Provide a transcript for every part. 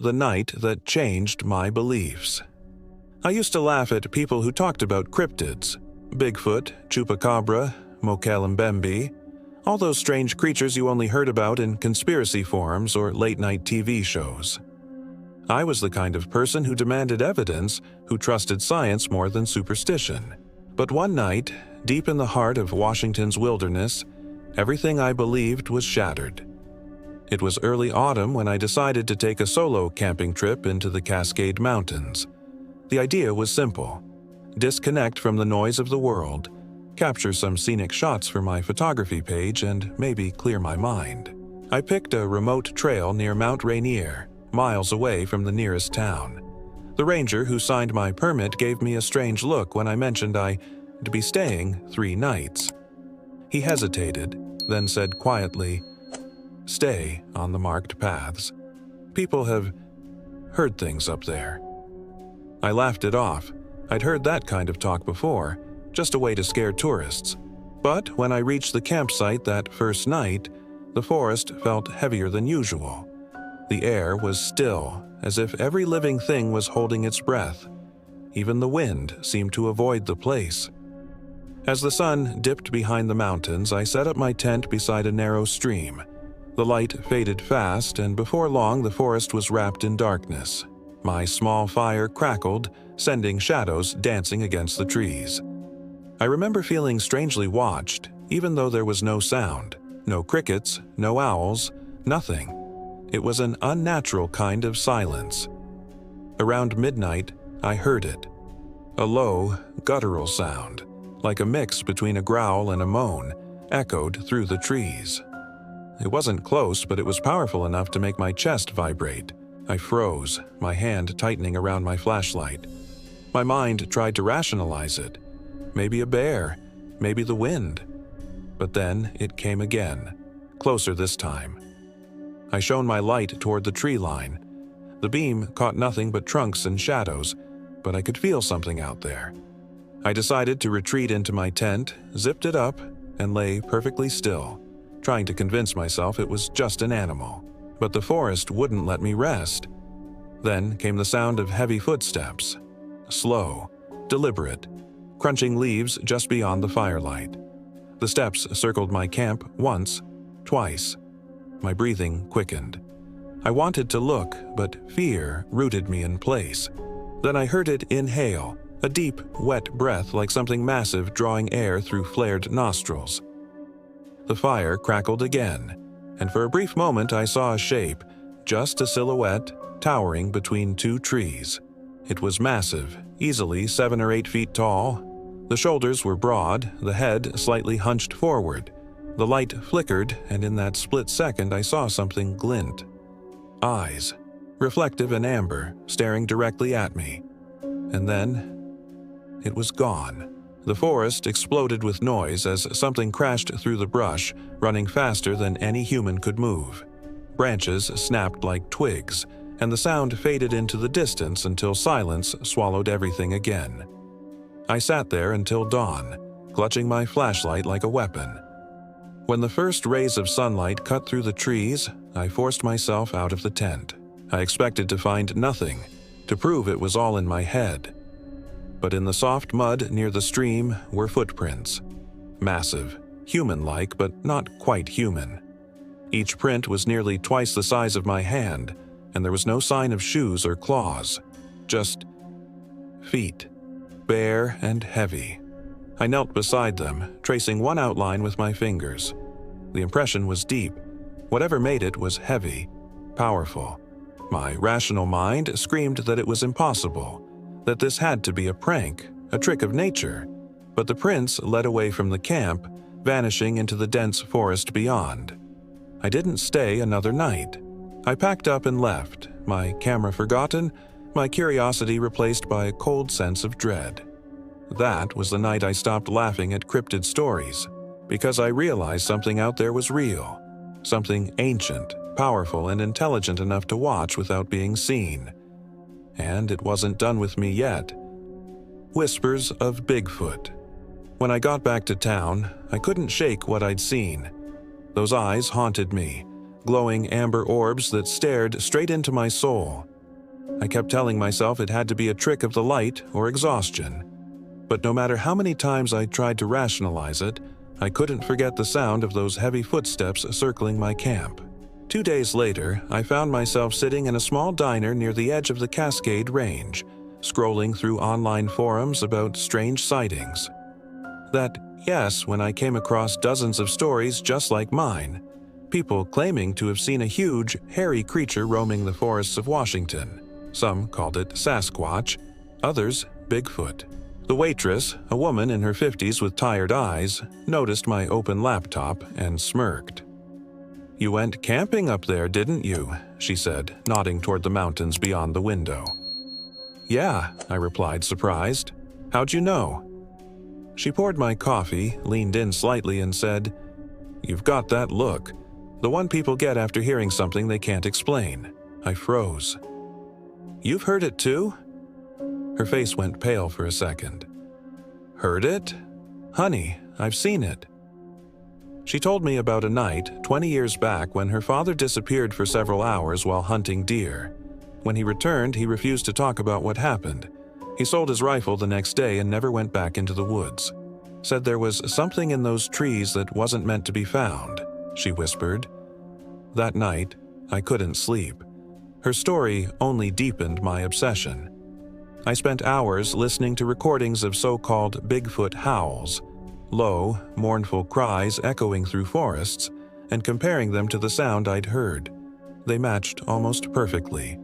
the night that changed my beliefs. I used to laugh at people who talked about cryptids, Bigfoot, Chupacabra, Mokele-Mbembe, all those strange creatures you only heard about in conspiracy forums or late-night TV shows. I was the kind of person who demanded evidence, who trusted science more than superstition. But one night, deep in the heart of Washington's wilderness, everything I believed was shattered. It was early autumn when I decided to take a solo camping trip into the Cascade Mountains. The idea was simple: disconnect from the noise of the world, capture some scenic shots for my photography page, and maybe clear my mind. I picked a remote trail near Mount Rainier, miles away from the nearest town. The ranger who signed my permit gave me a strange look when I mentioned I'd be staying 3 nights. He hesitated, then said quietly, "Stay on the marked paths. People have heard things up there." I laughed it off. I'd heard that kind of talk before, just a way to scare tourists. But when I reached the campsite that first night, the forest felt heavier than usual. The air was still, as if every living thing was holding its breath. Even the wind seemed to avoid the place. As the sun dipped behind the mountains, I set up my tent beside a narrow stream. The light faded fast, and before long the forest was wrapped in darkness. My small fire crackled, sending shadows dancing against the trees. I remember feeling strangely watched, even though there was no sound, no crickets, no owls, nothing. It was an unnatural kind of silence. Around midnight, I heard it. A low, guttural sound, like a mix between a growl and a moan, echoed through the trees. It wasn't close, but it was powerful enough to make my chest vibrate. I froze, my hand tightening around my flashlight. My mind tried to rationalize it. Maybe a bear, maybe the wind. But then it came again, closer this time. I shone my light toward the tree line. The beam caught nothing but trunks and shadows, but I could feel something out there. I decided to retreat into my tent, zipped it up, and lay perfectly still, trying to convince myself it was just an animal. But the forest wouldn't let me rest. Then came the sound of heavy footsteps, slow, deliberate, crunching leaves just beyond the firelight. The steps circled my camp once, twice. My breathing quickened. I wanted to look, but fear rooted me in place. Then I heard it inhale, a deep, wet breath like something massive drawing air through flared nostrils. The fire crackled again, and for a brief moment I saw a shape, just a silhouette, towering between 2 trees. It was massive, easily 7 or 8 feet tall. The shoulders were broad, the head slightly hunched forward. The light flickered, and in that split second I saw something glint. Eyes, reflective and amber, staring directly at me. And then it was gone. The forest exploded with noise as something crashed through the brush, running faster than any human could move. Branches snapped like twigs, and the sound faded into the distance until silence swallowed everything again. I sat there until dawn, clutching my flashlight like a weapon. When the first rays of sunlight cut through the trees, I forced myself out of the tent. I expected to find nothing, to prove it was all in my head. But in the soft mud near the stream were footprints. Massive, human-like, but not quite human. Each print was nearly twice the size of my hand, and there was no sign of shoes or claws. Just feet, bare and heavy. I knelt beside them, tracing one outline with my fingers. The impression was deep. Whatever made it was heavy, powerful. My rational mind screamed that it was impossible, that this had to be a prank, a trick of nature. But the prints led away from the camp, vanishing into the dense forest beyond. I didn't stay another night. I packed up and left, my camera forgotten, my curiosity replaced by a cold sense of dread. That was the night I stopped laughing at cryptid stories, because I realized something out there was real, something ancient, powerful, and intelligent enough to watch without being seen. And it wasn't done with me yet. Whispers of Bigfoot. When I got back to town, I couldn't shake what I'd seen. Those eyes haunted me, glowing amber orbs that stared straight into my soul. I kept telling myself it had to be a trick of the light or exhaustion. But no matter how many times I tried to rationalize it, I couldn't forget the sound of those heavy footsteps circling my camp. 2 days later, I found myself sitting in a small diner near the edge of the Cascade Range, scrolling through online forums about strange sightings. Yes, when I came across dozens of stories just like mine, people claiming to have seen a huge, hairy creature roaming the forests of Washington. Some called it Sasquatch, others Bigfoot. The waitress, a woman in her 50s with tired eyes, noticed my open laptop and smirked. "You went camping up there, didn't you?" she said, nodding toward the mountains beyond the window. "Yeah," I replied, surprised. "How'd you know?" She poured my coffee, leaned in slightly, and said, "You've got that look. The one people get after hearing something they can't explain." I froze. "You've heard it too?" Her face went pale for a second. "Heard it? Honey, I've seen it." She told me about a night 20 years back when her father disappeared for several hours while hunting deer. When he returned, he refused to talk about what happened. He sold his rifle the next day and never went back into the woods. Said there was something in those trees that wasn't meant to be found, she whispered. That night, I couldn't sleep. Her story only deepened my obsession. I spent hours listening to recordings of so-called Bigfoot howls, low, mournful cries echoing through forests, and comparing them to the sound I'd heard. They matched almost perfectly.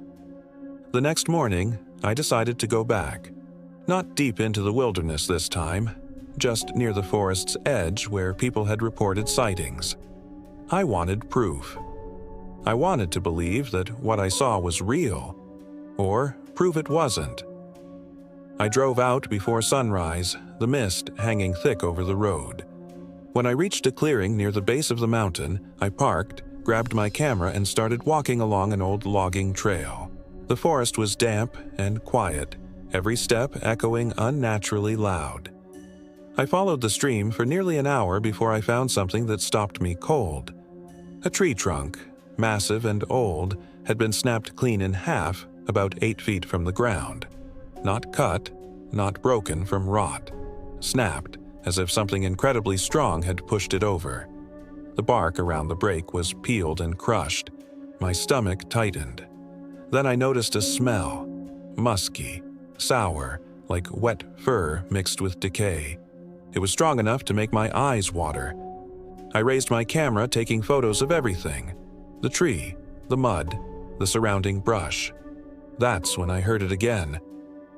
The next morning, I decided to go back. Not deep into the wilderness this time, just near the forest's edge where people had reported sightings. I wanted proof. I wanted to believe that what I saw was real, or prove it wasn't. I drove out before sunrise, the mist hanging thick over the road. When I reached a clearing near the base of the mountain, I parked, grabbed my camera, and started walking along an old logging trail. The forest was damp and quiet, every step echoing unnaturally loud. I followed the stream for nearly an hour before I found something that stopped me cold. A tree trunk, massive and old, had been snapped clean in half, about 8 feet from the ground. Not cut, not broken from rot. Snapped, as if something incredibly strong had pushed it over. The bark around the break was peeled and crushed. My stomach tightened. Then I noticed a smell. Musky, sour, like wet fur mixed with decay. It was strong enough to make my eyes water. I raised my camera, taking photos of everything. The tree, the mud, the surrounding brush. That's when I heard it again.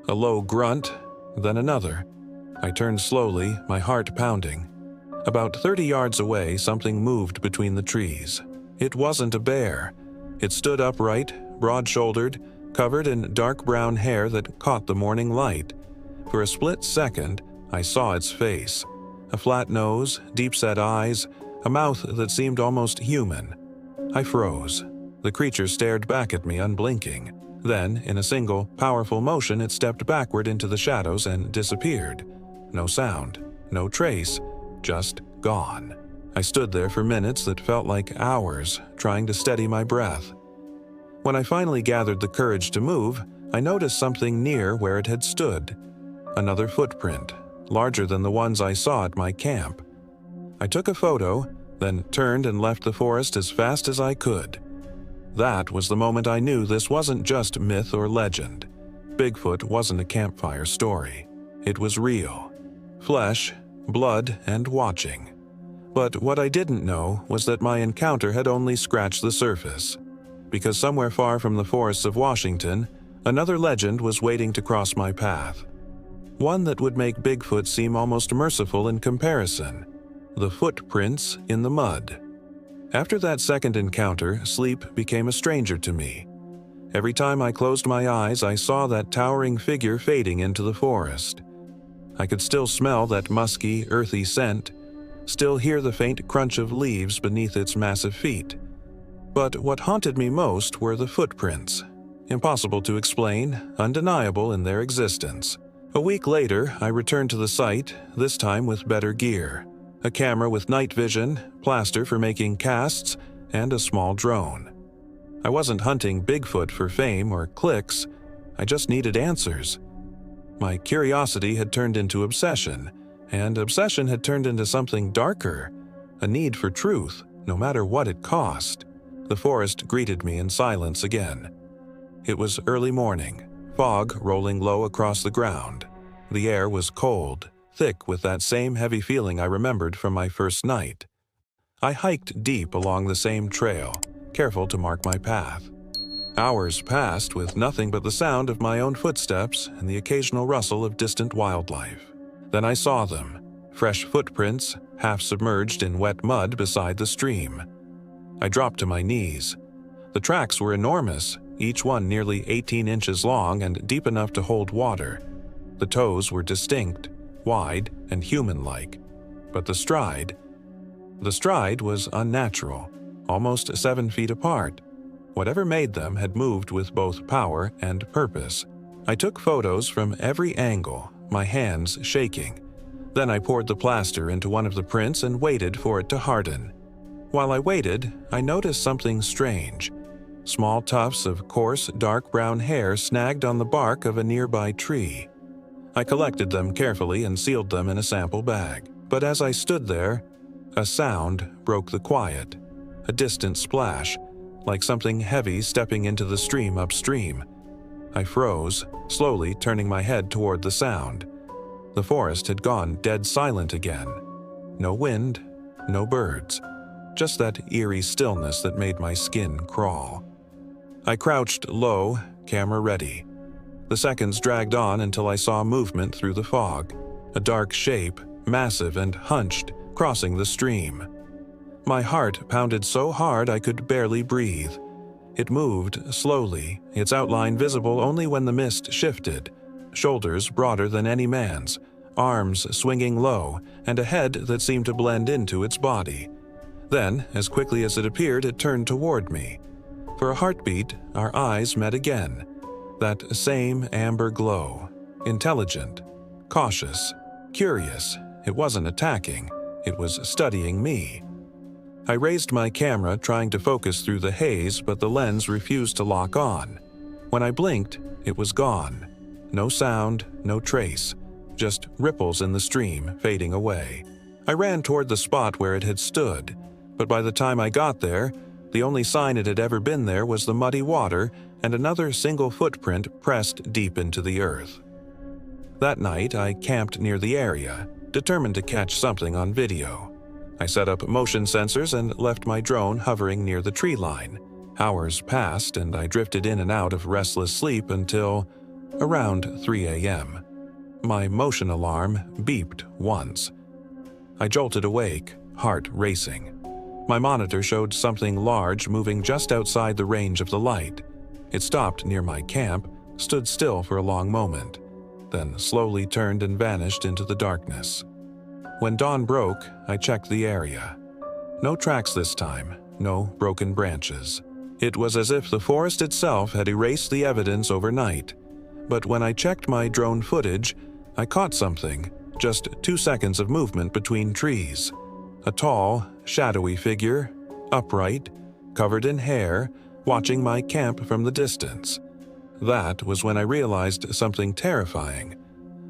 A low grunt, then another. I turned slowly, my heart pounding. About 30 yards away, something moved between the trees. It wasn't a bear. It stood upright, broad-shouldered, covered in dark brown hair that caught the morning light. For a split second, I saw its face. A flat nose, deep-set eyes, a mouth that seemed almost human. I froze. The creature stared back at me, unblinking. Then, in a single, powerful motion, it stepped backward into the shadows and disappeared. No sound, no trace, just gone. I stood there for minutes that felt like hours, trying to steady my breath. When I finally gathered the courage to move, I noticed something near where it had stood. Another footprint, larger than the ones I saw at my camp. I took a photo, then turned and left the forest as fast as I could. That was the moment I knew this wasn't just myth or legend. Bigfoot wasn't a campfire story. It was real. Flesh, blood, and watching. But what I didn't know was that my encounter had only scratched the surface. Because somewhere far from the forests of Washington, another legend was waiting to cross my path. One that would make Bigfoot seem almost merciful in comparison. The footprints in the mud. After that second encounter, sleep became a stranger to me. Every time I closed my eyes, I saw that towering figure fading into the forest. I could still smell that musky, earthy scent, still hear the faint crunch of leaves beneath its massive feet. But what haunted me most were the footprints. Impossible to explain, undeniable in their existence. A week later, I returned to the site, this time with better gear. A camera with night vision, plaster for making casts, and a small drone. I wasn't hunting Bigfoot for fame or clicks, I just needed answers. My curiosity had turned into obsession, and obsession had turned into something darker, a need for truth, no matter what it cost. The forest greeted me in silence again. It was early morning, fog rolling low across the ground. The air was cold, thick with that same heavy feeling I remembered from my first night. I hiked deep along the same trail, careful to mark my path. Hours passed with nothing but the sound of my own footsteps and the occasional rustle of distant wildlife. Then I saw them, fresh footprints, half submerged in wet mud beside the stream. I dropped to my knees. The tracks were enormous, each one nearly 18 inches long and deep enough to hold water. The toes were distinct, wide, and human-like. But the stride was unnatural, almost 7 feet apart. Whatever made them had moved with both power and purpose. I took photos from every angle, my hands shaking. Then I poured the plaster into one of the prints and waited for it to harden. While I waited, I noticed something strange. Small tufts of coarse, dark brown hair snagged on the bark of a nearby tree. I collected them carefully and sealed them in a sample bag. But as I stood there, a sound broke the quiet. A distant splash, like something heavy stepping into the stream upstream. I froze, slowly turning my head toward the sound. The forest had gone dead silent again. No wind, no birds. Just that eerie stillness that made my skin crawl. I crouched low, camera ready. The seconds dragged on until I saw movement through the fog. A dark shape, massive and hunched, crossing the stream. My heart pounded so hard I could barely breathe. It moved slowly, its outline visible only when the mist shifted. Shoulders broader than any man's, arms swinging low, and a head that seemed to blend into its body. Then, as quickly as it appeared, it turned toward me. For a heartbeat, our eyes met again. That same amber glow. Intelligent, cautious, curious. It wasn't attacking. It was studying me. I raised my camera, trying to focus through the haze, but the lens refused to lock on. When I blinked, it was gone. No sound, no trace. Just ripples in the stream, fading away. I ran toward the spot where it had stood, but by the time I got there, the only sign it had ever been there was the muddy water and another single footprint pressed deep into the earth. That night, I camped near the area, determined to catch something on video. I set up motion sensors and left my drone hovering near the tree line. Hours passed and I drifted in and out of restless sleep until around 3 a.m. My motion alarm beeped once. I jolted awake, heart racing. My monitor showed something large moving just outside the range of the light. It stopped near my camp, stood still for a long moment, then slowly turned and vanished into the darkness. When dawn broke, I checked the area. No tracks this time, no broken branches. It was as if the forest itself had erased the evidence overnight. But when I checked my drone footage, I caught something, just 2 seconds of movement between trees. A tall, shadowy figure, upright, covered in hair, watching my camp from the distance. That was when I realized something terrifying.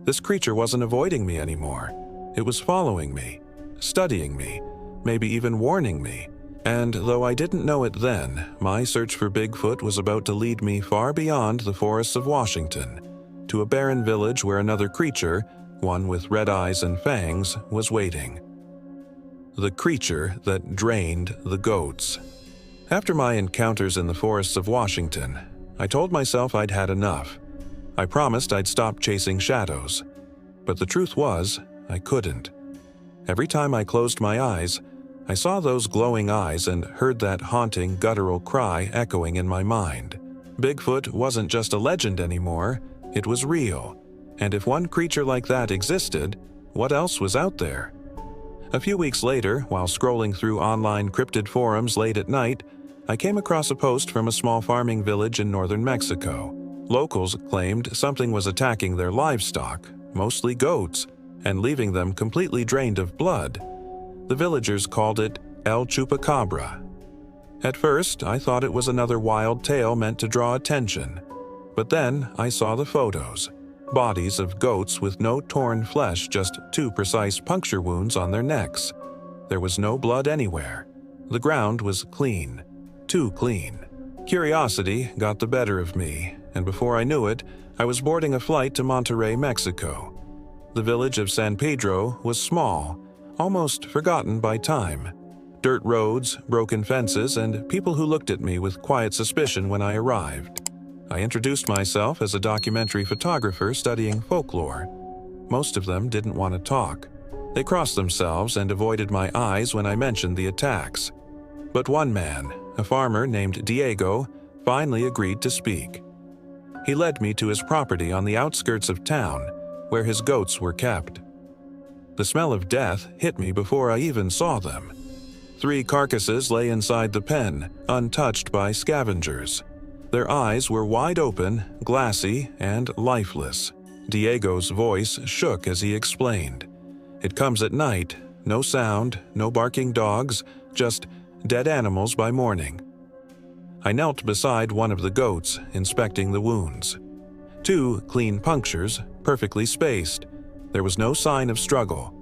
This creature wasn't avoiding me anymore. It was following me, studying me, maybe even warning me. And though I didn't know it then, my search for Bigfoot was about to lead me far beyond the forests of Washington, to a barren village where another creature, one with red eyes and fangs, was waiting. The creature that drained the goats. After my encounters in the forests of Washington, I told myself I'd had enough. I promised I'd stop chasing shadows. But the truth was, I couldn't. Every time I closed my eyes, I saw those glowing eyes and heard that haunting, guttural cry echoing in my mind. Bigfoot wasn't just a legend anymore, it was real. And if one creature like that existed, what else was out there? A few weeks later, while scrolling through online cryptid forums late at night, I came across a post from a small farming village in northern Mexico. Locals claimed something was attacking their livestock, mostly goats, and leaving them completely drained of blood. The villagers called it El Chupacabra. At first, I thought it was another wild tale meant to draw attention. But then I saw the photos. Bodies of goats with no torn flesh, just 2 precise puncture wounds on their necks. There was no blood anywhere. The ground was clean. Too clean. Curiosity got the better of me, and before I knew it, I was boarding a flight to Monterrey, Mexico. The village of San Pedro was small, almost forgotten by time. Dirt roads, broken fences, and people who looked at me with quiet suspicion when I arrived. I introduced myself as a documentary photographer studying folklore. Most of them didn't want to talk. They crossed themselves and avoided my eyes when I mentioned the attacks. But one man, a farmer named Diego, finally agreed to speak. He led me to his property on the outskirts of town, where his goats were kept. The smell of death hit me before I even saw them. 3 carcasses lay inside the pen, untouched by scavengers. Their eyes were wide open, glassy, and lifeless. Diego's voice shook as he explained. It comes at night, no sound, no barking dogs, just dead animals by morning. I knelt beside one of the goats, inspecting the wounds. 2 clean punctures, perfectly spaced. There was no sign of struggle.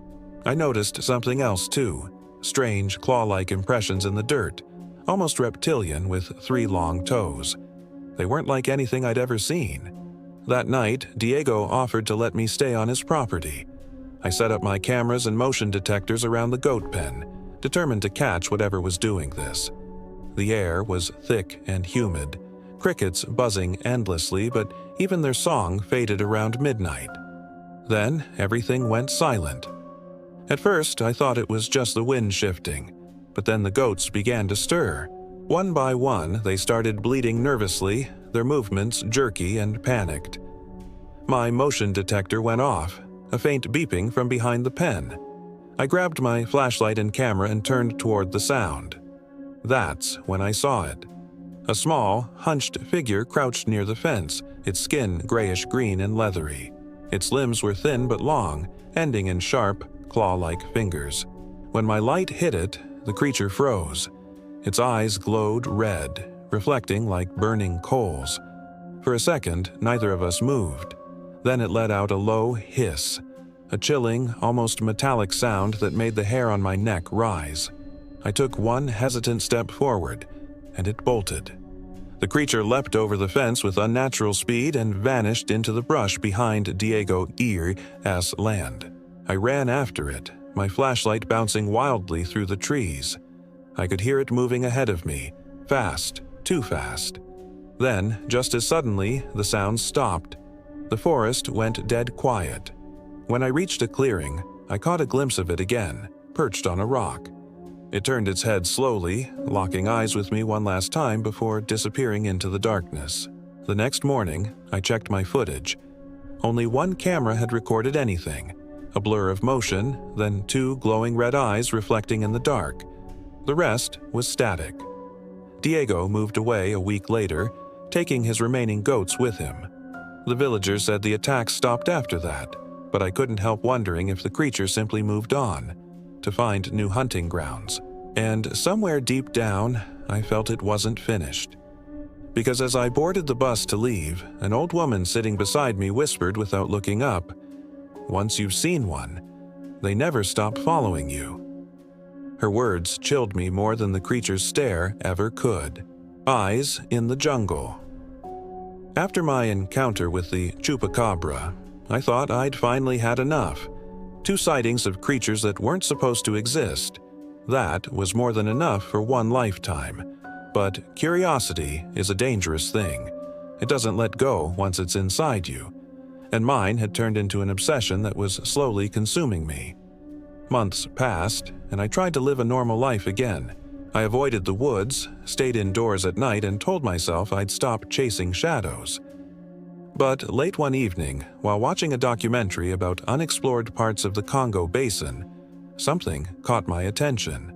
I noticed something else too, strange claw-like impressions in the dirt, almost reptilian with 3 long toes. They weren't like anything I'd ever seen. That night, Diego offered to let me stay on his property. I set up my cameras and motion detectors around the goat pen, determined to catch whatever was doing this. The air was thick and humid, crickets buzzing endlessly, but even their song faded around midnight. Then everything went silent. At first, I thought it was just the wind shifting, but then the goats began to stir. One by one, they started bleating nervously, their movements jerky and panicked. My motion detector went off, a faint beeping from behind the pen. I grabbed my flashlight and camera and turned toward the sound. That's when I saw it. A small, hunched figure crouched near the fence, its skin grayish-green and leathery. Its limbs were thin but long, ending in sharp, claw-like fingers. When my light hit it, the creature froze. Its eyes glowed red, reflecting like burning coals. For a second, neither of us moved. Then it let out a low hiss, a chilling, almost metallic sound that made the hair on my neck rise. I took one hesitant step forward, and it bolted. The creature leapt over the fence with unnatural speed and vanished into the brush behind Diego Ir's land. I ran after it, my flashlight bouncing wildly through the trees. I could hear it moving ahead of me, fast, too fast. Then, just as suddenly, the sound stopped. The forest went dead quiet. When I reached a clearing, I caught a glimpse of it again, perched on a rock. It turned its head slowly, locking eyes with me one last time before disappearing into the darkness. The next morning, I checked my footage. Only one camera had recorded anything, a blur of motion, then 2 glowing red eyes reflecting in the dark. The rest was static. Diego moved away a week later, taking his remaining goats with him. The villagers said the attacks stopped after that, but I couldn't help wondering if the creature simply moved on, to find new hunting grounds. And somewhere deep down, I felt it wasn't finished. Because as I boarded the bus to leave, an old woman sitting beside me whispered without looking up, "Once you've seen one, they never stop following you." Her words chilled me more than the creature's stare ever could. Eyes in the jungle. After my encounter with the Chupacabra, I thought I'd finally had enough. 2 sightings of creatures that weren't supposed to exist. That was more than enough for one lifetime. But curiosity is a dangerous thing. It doesn't let go once it's inside you. And mine had turned into an obsession that was slowly consuming me. Months passed, and I tried to live a normal life again. I avoided the woods, stayed indoors at night, and told myself I'd stop chasing shadows. But late one evening, while watching a documentary about unexplored parts of the Congo Basin, something caught my attention.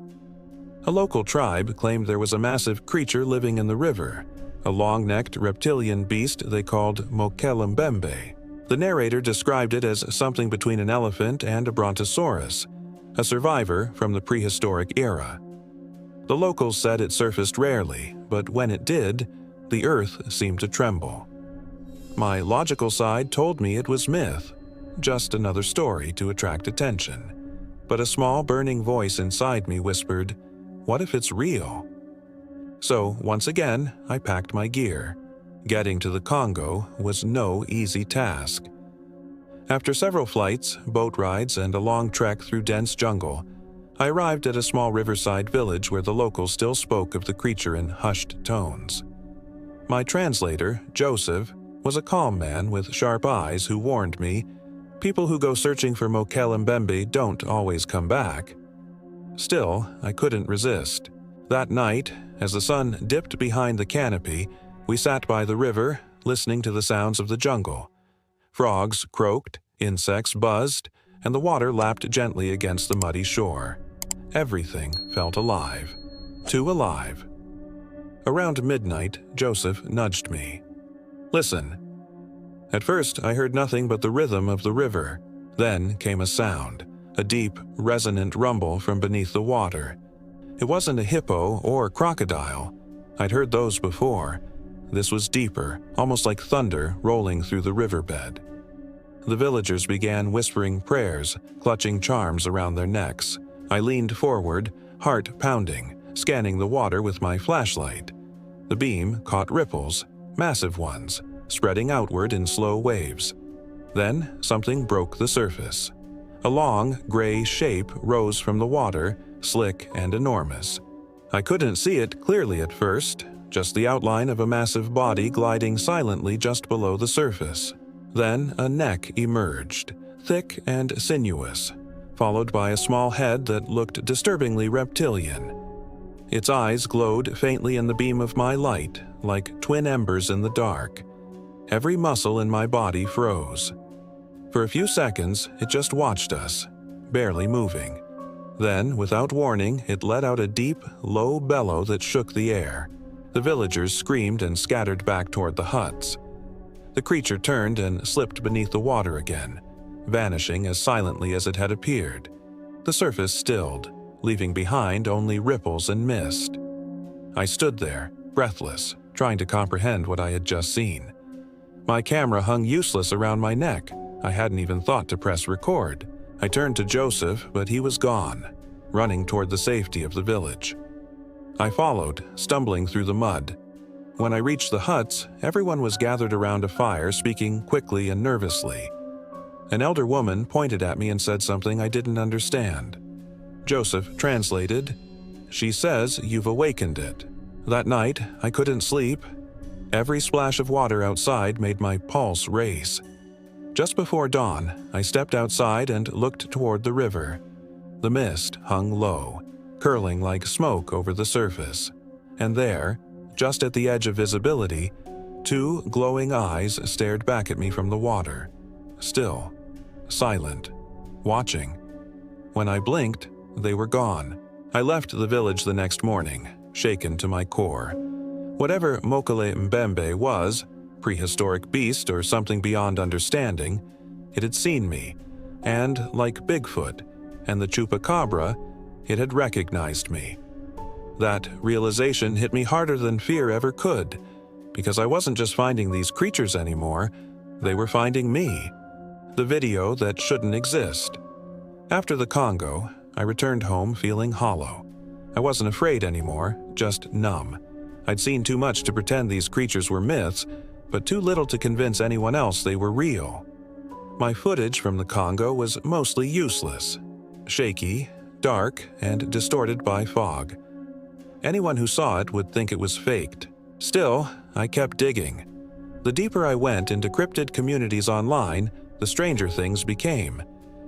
A local tribe claimed there was a massive creature living in the river, a long-necked reptilian beast they called Mokele-Mbembe. The narrator described it as something between an elephant and a brontosaurus, a survivor from the prehistoric era. The locals said it surfaced rarely, but when it did, the earth seemed to tremble. My logical side told me it was myth, just another story to attract attention. But a small burning voice inside me whispered, "What if it's real?" So once again, I packed my gear. Getting to the Congo was no easy task. After several flights, boat rides, and a long trek through dense jungle, I arrived at a small riverside village where the locals still spoke of the creature in hushed tones. My translator, Joseph, was a calm man with sharp eyes who warned me, people who go searching for Mokele-Mbembe don't always come back. Still, I couldn't resist. That night, as the sun dipped behind the canopy, we sat by the river, listening to the sounds of the jungle. Frogs croaked, insects buzzed, and the water lapped gently against the muddy shore. Everything felt alive. Too alive. Around midnight, Joseph nudged me. "Listen." At first, I heard nothing but the rhythm of the river. Then came a sound, a deep, resonant rumble from beneath the water. It wasn't a hippo or crocodile. I'd heard those before. This was deeper, almost like thunder rolling through the riverbed. The villagers began whispering prayers, clutching charms around their necks. I leaned forward, heart pounding, scanning the water with my flashlight. The beam caught ripples, massive ones, spreading outward in slow waves. Then something broke the surface. A long, gray shape rose from the water, slick and enormous. I couldn't see it clearly at first, just the outline of a massive body gliding silently just below the surface. Then a neck emerged, thick and sinuous, followed by a small head that looked disturbingly reptilian. Its eyes glowed faintly in the beam of my light, like twin embers in the dark. Every muscle in my body froze. For a few seconds, it just watched us, barely moving. Then, without warning, it let out a deep, low bellow that shook the air. The villagers screamed and scattered back toward the huts. The creature turned and slipped beneath the water again, vanishing as silently as it had appeared. The surface stilled, leaving behind only ripples and mist. I stood there, breathless, trying to comprehend what I had just seen. My camera hung useless around my neck. I hadn't even thought to press record. I turned to Joseph, but he was gone, running toward the safety of the village. I followed, stumbling through the mud. When I reached the huts, everyone was gathered around a fire, speaking quickly and nervously. An elder woman pointed at me and said something I didn't understand. Joseph translated, "She says you've awakened it." That night, I couldn't sleep. Every splash of water outside made my pulse race. Just before dawn, I stepped outside and looked toward the river. The mist hung low, curling like smoke over the surface. And there, just at the edge of visibility, two glowing eyes stared back at me from the water. Still, silent, watching. When I blinked, they were gone. I left the village the next morning, shaken to my core. Whatever Mokele-Mbembe was, prehistoric beast or something beyond understanding, it had seen me, and like Bigfoot and the Chupacabra, it had recognized me. That realization hit me harder than fear ever could, because I wasn't just finding these creatures anymore, they were finding me, the video that shouldn't exist. After the Congo, I returned home feeling hollow. I wasn't afraid anymore, just numb. I'd seen too much to pretend these creatures were myths, but too little to convince anyone else they were real. My footage from the Congo was mostly useless, shaky, dark, and distorted by fog. Anyone who saw it would think it was faked. Still, I kept digging. The deeper I went into cryptid communities online, the stranger things became.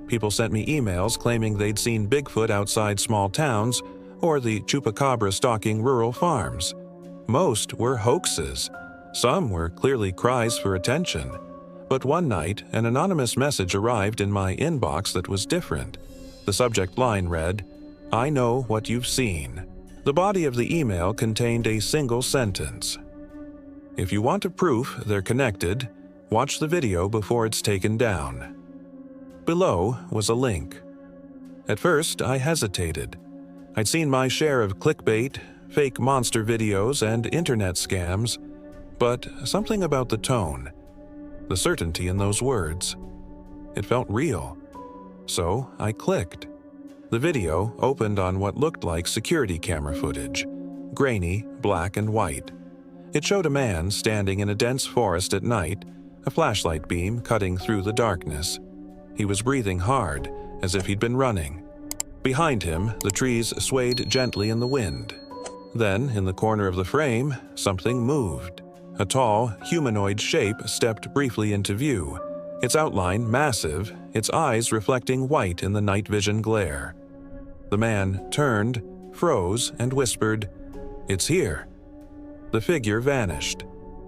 People sent me emails claiming they'd seen Bigfoot outside small towns or the Chupacabra stalking rural farms. Most were hoaxes. Some were clearly cries for attention. But one night, an anonymous message arrived in my inbox that was different. The subject line read, "I know what you've seen." The body of the email contained a single sentence. "If you want a proof they're connected, watch the video before it's taken down." Below was a link. At first, I hesitated. I'd seen my share of clickbait, fake monster videos, and internet scams, but something about the tone. the certainty in those words. It felt real. So I clicked. The video opened on what looked like security camera footage, grainy, black and white. It showed a man standing in a dense forest at night, a flashlight beam cutting through the darkness. He was breathing hard, as if he'd been running. Behind him, the trees swayed gently in the wind. Then, in the corner of the frame, something moved. A tall, humanoid shape stepped briefly into view, its outline massive, its eyes reflecting white in the night vision glare. The man turned, froze, and whispered, "It's here." The figure vanished.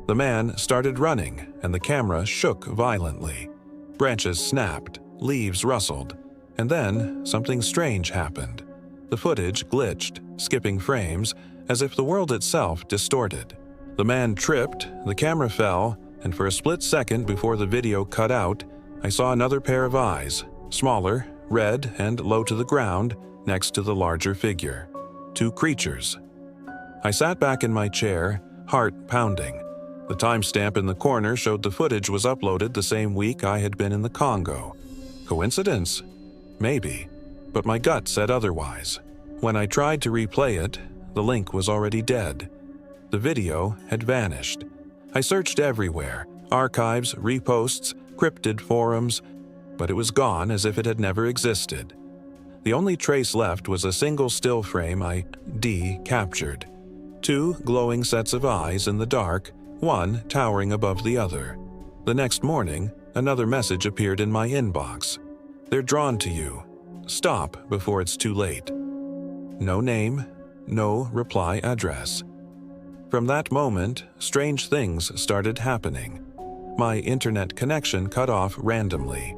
The man started running, and the camera shook violently. Branches snapped, leaves rustled, and then something strange happened. The footage glitched, skipping frames, as if the world itself distorted. The man tripped, the camera fell, and for a split second before the video cut out, I saw another pair of eyes, smaller, red, and low to the ground, next to the larger figure. Two creatures. I sat back in my chair, heart pounding. The timestamp in the corner showed the footage was uploaded the same week I had been in the Congo. Coincidence? Maybe, but my gut said otherwise. When I tried to replay it, the link was already dead. The video had vanished. I searched everywhere, archives, reposts, cryptid forums, but it was gone as if it had never existed. The only trace left was a single still frame I captured. Two glowing sets of eyes in the dark, one towering above the other. The next morning, another message appeared in my inbox. "They're drawn to you. Stop before it's too late." No name, no reply address. From that moment, strange things started happening. My internet connection cut off randomly.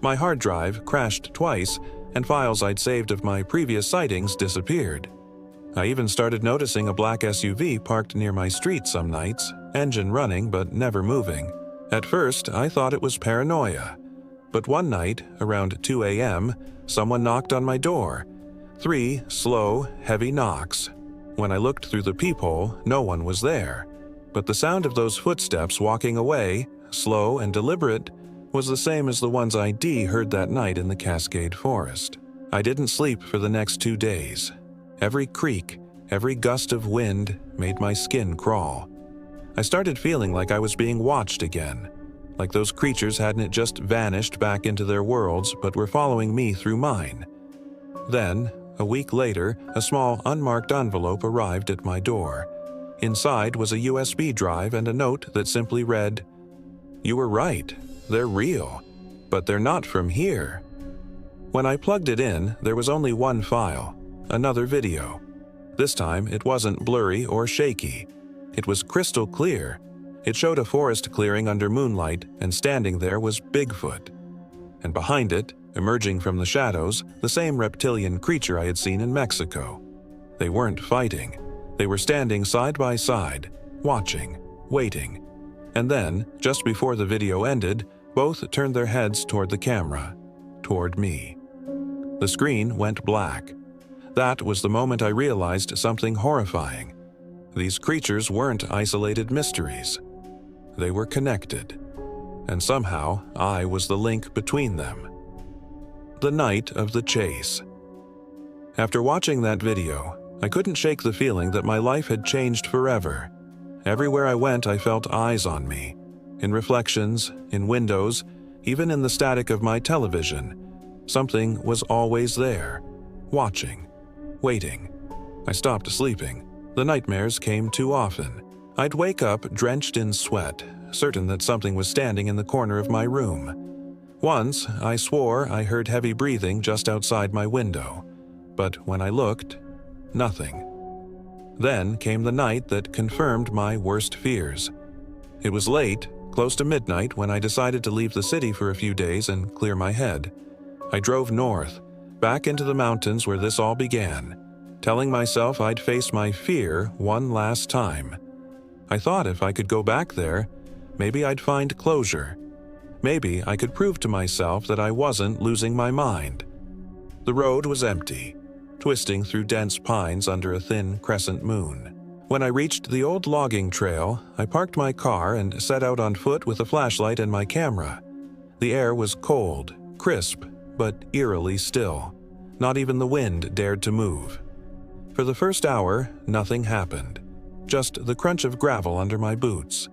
My hard drive crashed twice, and files I'd saved of my previous sightings disappeared. I even started noticing a black SUV parked near my street some nights, engine running but never moving. At first, I thought it was paranoia. But one night, around 2 a.m., someone knocked on my door. 3 slow, heavy knocks. When I looked through the peephole, no one was there. But the sound of those footsteps walking away, slow and deliberate, was the same as the ones I heard that night in the Cascade Forest. I didn't sleep for the next 2 days. Every creak, every gust of wind made my skin crawl. I started feeling like I was being watched again, like those creatures hadn't just vanished back into their worlds but were following me through mine. Then, a week later, a small unmarked envelope arrived at my door. Inside was a USB drive and a note that simply read, "You were right, they're real, but they're not from here." When I plugged it in, there was only one file, another video. This time, it wasn't blurry or shaky. It was crystal clear. It showed a forest clearing under moonlight, and standing there was Bigfoot. And behind it, emerging from the shadows, the same reptilian creature I had seen in Mexico. They weren't fighting. They were standing side by side, watching, waiting. And then, just before the video ended, both turned their heads toward the camera, toward me. The screen went black. That was the moment I realized something horrifying. These creatures weren't isolated mysteries. They were connected. And somehow, I was the link between them. The night of the chase. After watching that video, I couldn't shake the feeling that my life had changed forever. Everywhere I went, I felt eyes on me. In reflections, in windows, even in the static of my television. Something was always there, watching, waiting. I stopped sleeping. The nightmares came too often. I'd wake up drenched in sweat, certain that something was standing in the corner of my room. Once, I swore I heard heavy breathing just outside my window. But when I looked, nothing. Then came the night that confirmed my worst fears. It was late, close to midnight, when I decided to leave the city for a few days and clear my head. I drove north, back into the mountains where this all began, telling myself I'd face my fear one last time. I thought if I could go back there, maybe I'd find closure. Maybe I could prove to myself that I wasn't losing my mind. The road was empty, twisting through dense pines under a thin crescent moon. When I reached the old logging trail, I parked my car and set out on foot with a flashlight and my camera. The air was cold, crisp, but eerily still. Not even the wind dared to move. For the first hour, nothing happened. Just the crunch of gravel under my boots.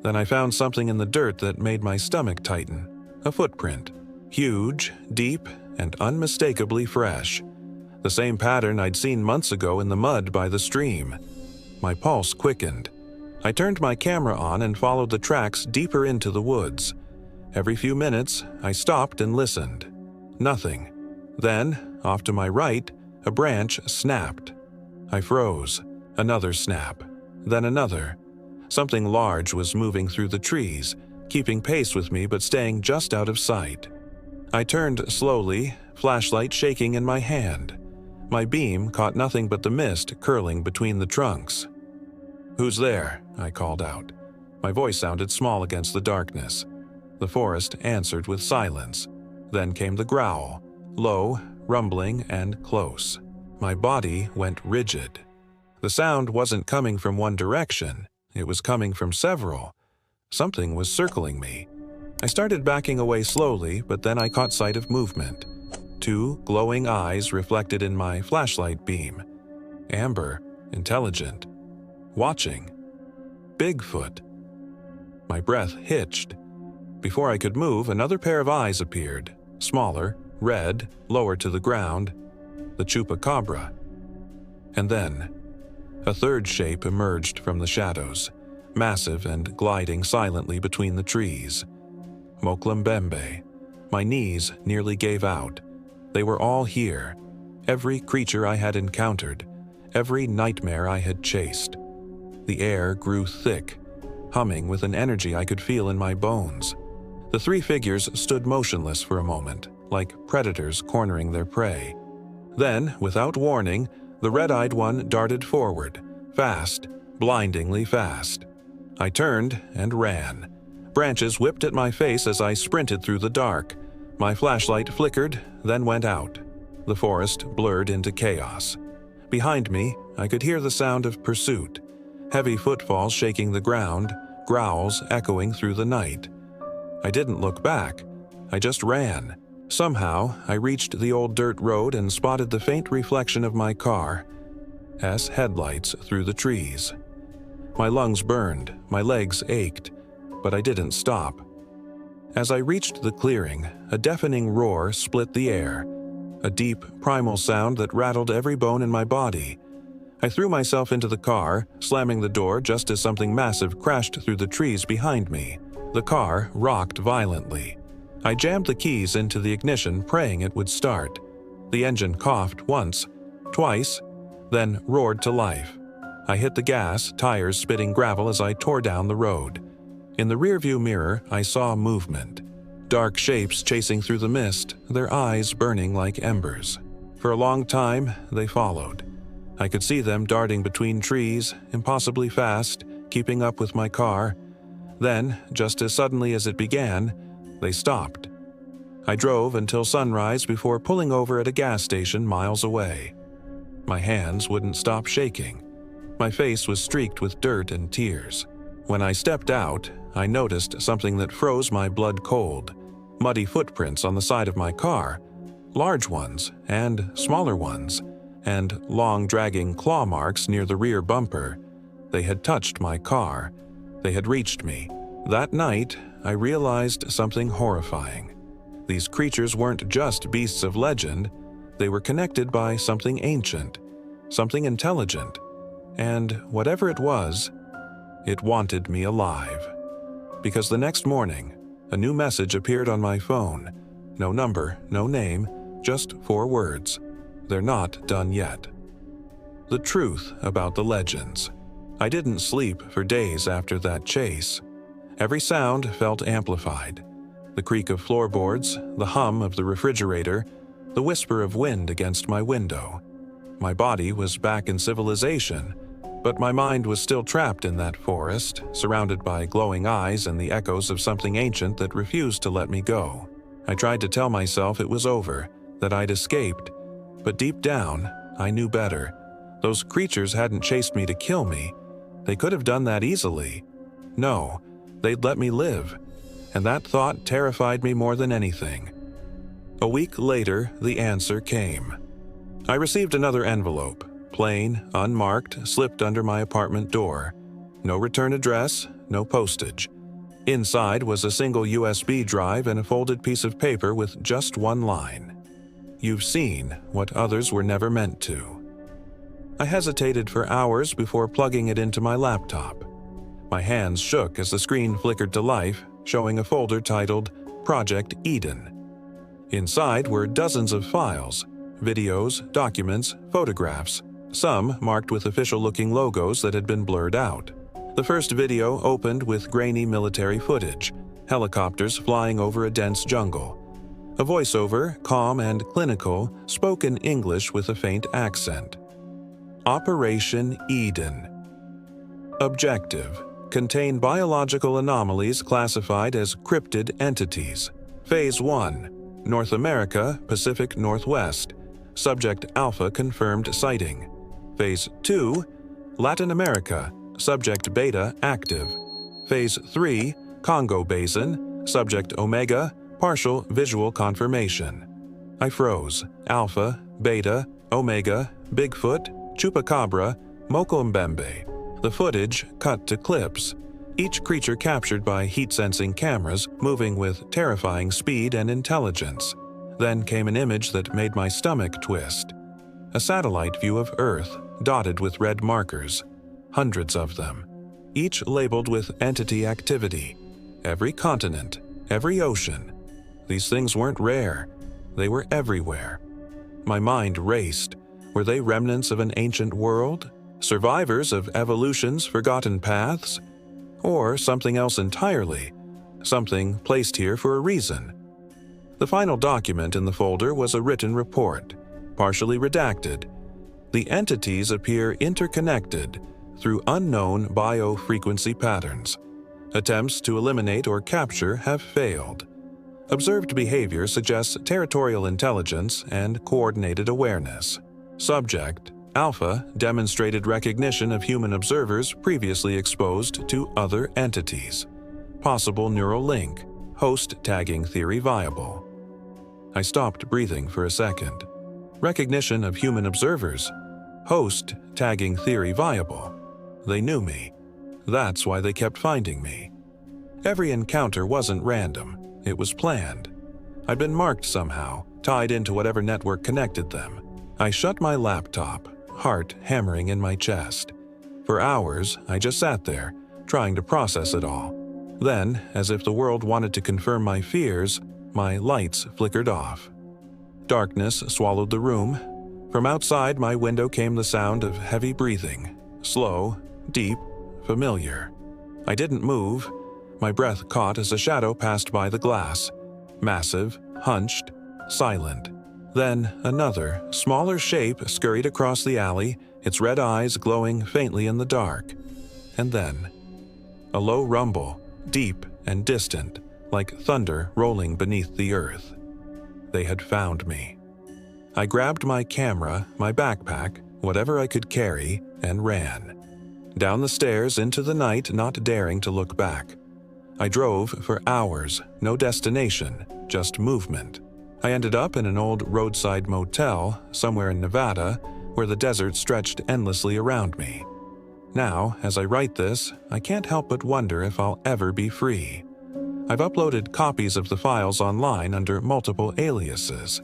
Then I found something in the dirt that made my stomach tighten. A footprint. Huge, deep, and unmistakably fresh. The same pattern I'd seen months ago in the mud by the stream. My pulse quickened. I turned my camera on and followed the tracks deeper into the woods. Every few minutes, I stopped and listened. Nothing. Then, off to my right, a branch snapped. I froze. Another snap. Then another. Something large was moving through the trees, keeping pace with me but staying just out of sight. I turned slowly, flashlight shaking in my hand. My beam caught nothing but the mist curling between the trunks. "Who's there?" I called out. My voice sounded small against the darkness. The forest answered with silence. Then came the growl, low, rumbling, and close. My body went rigid. The sound wasn't coming from one direction. It was coming from several. Something was circling me. I started backing away slowly, but then I caught sight of movement. 2 glowing eyes reflected in my flashlight beam. Amber, intelligent, watching. Bigfoot. My breath hitched. Before I could move, another pair of eyes appeared, smaller, red, lower to the ground. The Chupacabra. And then, a third shape emerged from the shadows, massive and gliding silently between the trees. Mokele-Mbembe. My knees nearly gave out. They were all here. Every creature I had encountered. Every nightmare I had chased. The air grew thick, humming with an energy I could feel in my bones. The 3 figures stood motionless for a moment, like predators cornering their prey. Then, without warning, the red-eyed one darted forward, fast, blindingly fast. I turned and ran. Branches whipped at my face as I sprinted through the dark. My flashlight flickered, then went out. The forest blurred into chaos. Behind me, I could hear the sound of pursuit. Heavy footfalls shaking the ground, growls echoing through the night. I didn't look back. I just ran. Somehow, I reached the old dirt road and spotted the faint reflection of my car's headlights through the trees. My lungs burned, my legs ached, but I didn't stop. As I reached the clearing, a deafening roar split the air, a deep, primal sound that rattled every bone in my body. I threw myself into the car, slamming the door just as something massive crashed through the trees behind me. The car rocked violently. I jammed the keys into the ignition, praying it would start. The engine coughed once, twice, then roared to life. I hit the gas, tires spitting gravel as I tore down the road. In the rearview mirror, I saw movement. Dark shapes chasing through the mist, their eyes burning like embers. For a long time, they followed. I could see them darting between trees, impossibly fast, keeping up with my car. Then, just as suddenly as it began, they stopped. I drove until sunrise before pulling over at a gas station miles away. My hands wouldn't stop shaking. My face was streaked with dirt and tears. When I stepped out, I noticed something that froze my blood cold. Muddy footprints on the side of my car, large ones and smaller ones, and long dragging claw marks near the rear bumper. They had touched my car. They had reached me. That night, I realized something horrifying. These creatures weren't just beasts of legend. They were connected by something ancient, something intelligent, and whatever it was, it wanted me alive. Because the next morning, a new message appeared on my phone. No number, no name, just 4 words. They're not done yet. The truth about the legends. I didn't sleep for days after that chase. Every sound felt amplified. The creak of floorboards, the hum of the refrigerator, the whisper of wind against my window. My body was back in civilization, but my mind was still trapped in that forest, surrounded by glowing eyes and the echoes of something ancient that refused to let me go. I tried to tell myself it was over, that I'd escaped, but deep down, I knew better. Those creatures hadn't chased me to kill me. They could have done that easily. No, they'd let me live, and that thought terrified me more than anything. A week later, the answer came. I received another envelope, plain, unmarked, slipped under my apartment door. No return address, no postage. Inside was a single USB drive and a folded piece of paper with just one line. "You've seen what others were never meant to." I hesitated for hours before plugging it into my laptop. My hands shook as the screen flickered to life, showing a folder titled Project Eden. Inside were dozens of files, videos, documents, photographs, some marked with official-looking logos that had been blurred out. The first video opened with grainy military footage, helicopters flying over a dense jungle. A voiceover, calm and clinical, spoke in English with a faint accent. Operation Eden. Objective: contain biological anomalies classified as cryptid entities. Phase 1. North America, Pacific Northwest. Subject Alpha confirmed sighting. Phase 2. Latin America. Subject Beta active. Phase 3. Congo Basin. Subject Omega, partial visual confirmation. I froze. Alpha, Beta, Omega, Bigfoot, Chupacabra, Mokele-Mbembe. The footage cut to clips, each creature captured by heat-sensing cameras moving with terrifying speed and intelligence. Then came an image that made my stomach twist. A satellite view of Earth, dotted with red markers. Hundreds of them, each labeled with entity activity. Every continent, every ocean. These things weren't rare. They were everywhere. My mind raced. Were they remnants of an ancient world? Survivors of evolution's forgotten paths? Or something else entirely? Something placed here for a reason? The final document in the folder was a written report, partially redacted. The entities appear interconnected through unknown biofrequency patterns. Attempts to eliminate or capture have failed. Observed behavior suggests territorial intelligence and coordinated awareness. Subject, Alpha, demonstrated recognition of human observers previously exposed to other entities. Possible neural link, host tagging theory viable. I stopped breathing for a second. Recognition of human observers, host tagging theory viable. They knew me. That's why they kept finding me. Every encounter wasn't random. It was planned. I'd been marked somehow, tied into whatever network connected them. I shut my laptop, heart hammering in my chest. For hours, I just sat there, trying to process it all. Then, as if the world wanted to confirm my fears, my lights flickered off. Darkness swallowed the room. From outside my window came the sound of heavy breathing, slow, deep, familiar. I didn't move. My breath caught as a shadow passed by the glass. Massive, hunched, silent. Then another, smaller shape scurried across the alley, its red eyes glowing faintly in the dark. And then, a low rumble, deep and distant, like thunder rolling beneath the earth. They had found me. I grabbed my camera, my backpack, whatever I could carry, and ran. Down the stairs into the night, not daring to look back. I drove for hours, no destination, just movement. I ended up in an old roadside motel somewhere in Nevada where the desert stretched endlessly around me. Now, as I write this, I can't help but wonder if I'll ever be free. I've uploaded copies of the files online under multiple aliases.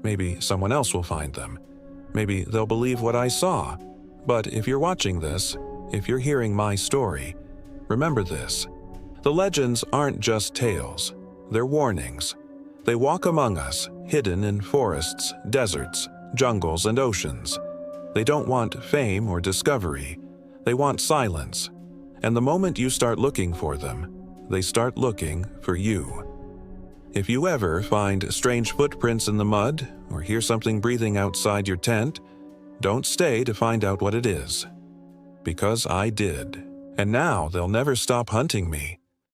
Maybe someone else will find them. Maybe they'll believe what I saw. But if you're watching this, if you're hearing my story, remember this. The legends aren't just tales. They're warnings. They walk among us, hidden in forests, deserts, jungles, and oceans. They don't want fame or discovery. They want silence. And the moment you start looking for them, they start looking for you. If you ever find strange footprints in the mud or hear something breathing outside your tent, don't stay to find out what it is. Because I did. And now they'll never stop hunting me.